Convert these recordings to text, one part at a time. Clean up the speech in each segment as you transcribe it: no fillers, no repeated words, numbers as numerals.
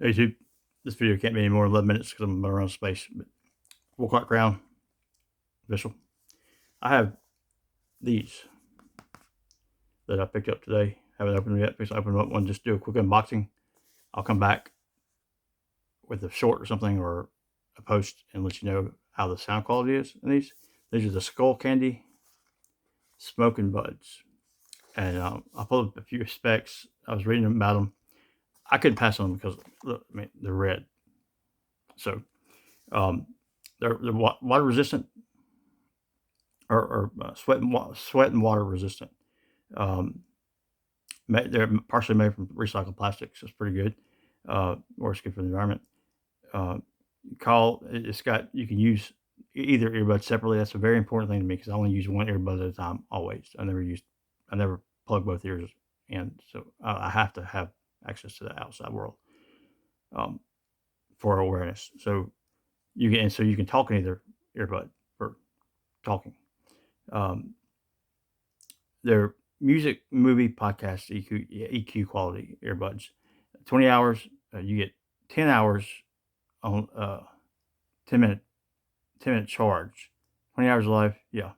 YouTube, this video can't be any more than 11 minutes because I'm around space. But 4 o'clock crown, official. I have these that I picked up today. Haven't opened them yet. Because I opened up one, just do a quick unboxing. I'll come back with a short or something or a post and let you know how the sound quality is in these. These are the Skullcandy Smokin Buds. And I pulled up a few specs. I was reading about them. I couldn't pass on them because look, I mean, they're red. So they're water resistant or sweat and water resistant. They're partially made from recycled plastics. So it's pretty good. Or it's good for the environment. You can use either earbud separately. That's a very important thing to me because I only use one earbud at a time always. I never plug both ears in, so I have to have access to the outside world for awareness. So you can talk in either earbud for talking. They're music, movie, podcast, EQ quality earbuds. 20 hours, you get 10 hours on 10 minute charge. 20 hours of life, yeah.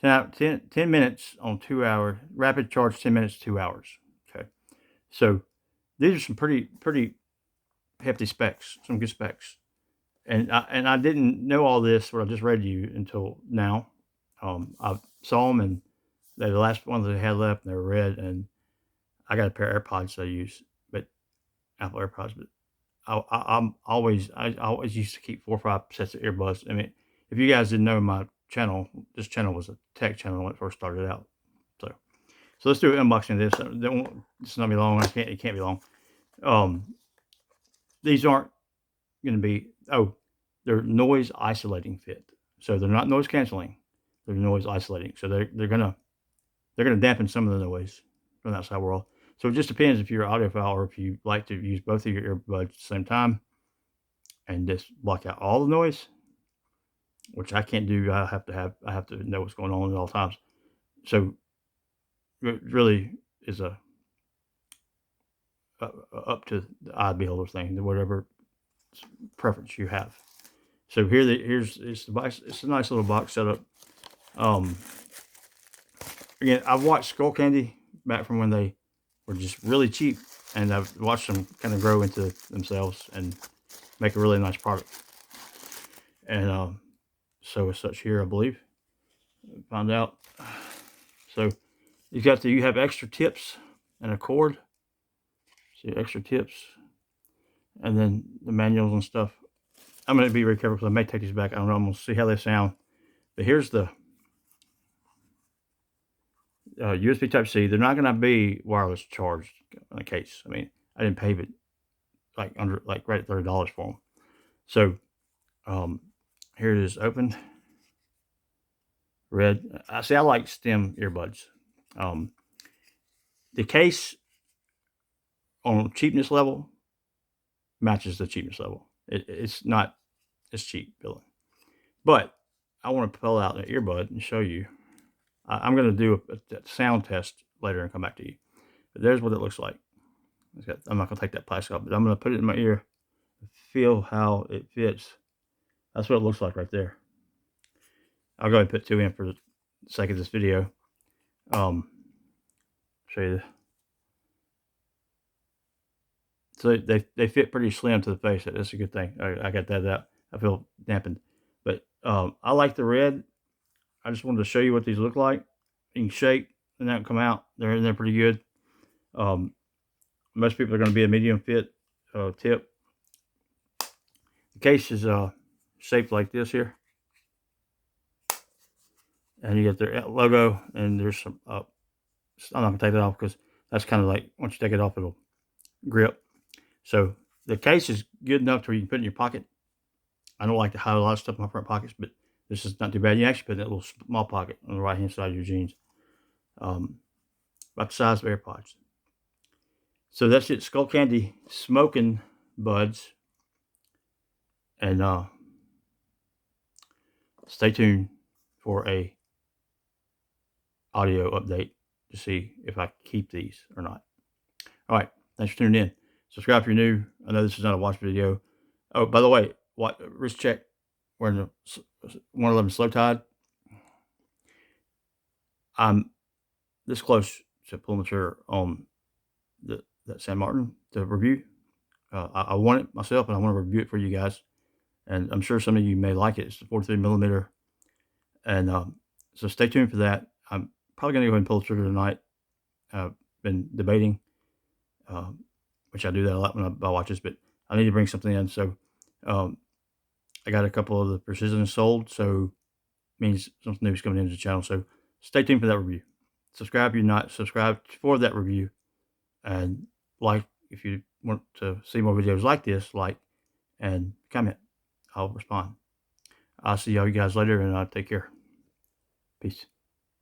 10 minutes on 2 hours. Rapid charge, 10 minutes, 2 hours. Okay. So these are some pretty hefty specs, some good specs. And I didn't know all this, what I just read to you, until now. I saw them, and they're the last ones that I had left, and they were red. And I got a pair of AirPods I use, but Apple AirPods. But I always used to keep 4 or 5 sets of earbuds. I mean, if you guys didn't know my channel, this channel was a tech channel when it first started out. So let's do an unboxing of this. It's not be long. It can't be long. These aren't going to be. They're noise isolating fit. So they're not noise canceling. They're noise isolating. So they're gonna dampen some of the noise from the outside world. So it just depends if you're an audiophile or if you like to use both of your earbuds at the same time and just block out all the noise, which I can't do. I have to know what's going on at all times. So it really is up to the eye beholder thing, whatever preference you have. So here's the box. It's a nice little box setup. Again, I've watched Skullcandy back from when they were just really cheap, and I've watched them kind of grow into themselves and make a really nice product. And so as such here, I believe, found out. So you have extra tips and a cord. See, extra tips, and then the manuals and stuff. I'm going to be very careful because I may take these back. I don't know. I'm going to see how they sound. But here's the USB Type-C. They're not going to be wireless charged in the case. I mean, I didn't pay it right at $30 for them. So here it is, opened, red. I like stem earbuds. The case on cheapness level matches the cheapness level. It's cheap, Billy. But I want to pull out an earbud and show you. I'm going to do a sound test later and come back to you. But there's what it looks like. I'm not going to take that plastic off, but I'm going to put it in my ear, feel how it fits. That's what it looks like right there. I'll go ahead and put 2 in for the sake of this video. Show you. So they fit pretty slim to the face. That's a good thing. I got that out. I feel dampened. But I like the red. I just wanted to show you what these look like. You can shake and that come out. They're pretty good. Most people are going to be a medium fit tip. The case is shaped like this here. And you get their logo, and there's some I'm not going to take that off because that's kind of like, once you take it off, it'll grip. So the case is good enough to where you can put it in your pocket. I don't like to hide a lot of stuff in my front pockets, but this is not too bad. You actually put it in that little small pocket on the right hand side of your jeans. About the size of AirPods. So that's it. Skullcandy Smokin Buds. And stay tuned for a audio update to see if I keep these or not. All right. Thanks for tuning in. Subscribe if you're new. I know this is not a watch video. Oh, by the way, what wrist check. We're in the 111 slow tide. I'm this close to pulling the trigger on that San Martin to review. I want it myself, and I want to review it for you guys. And I'm sure some of you may like it. It's the 43 millimeter, and so stay tuned for that. I'm probably going to go ahead and pull the trigger tonight. I've been debating, which I do that a lot when I buy watches, but I need to bring something in. So I got a couple of the precisions sold, so means something new is coming into the channel. So stay tuned for that review. Subscribe if you're not subscribed for that review, and like if you want to see more videos like this, like and comment. I'll respond. I'll see y'all you guys later, and take care. Peace.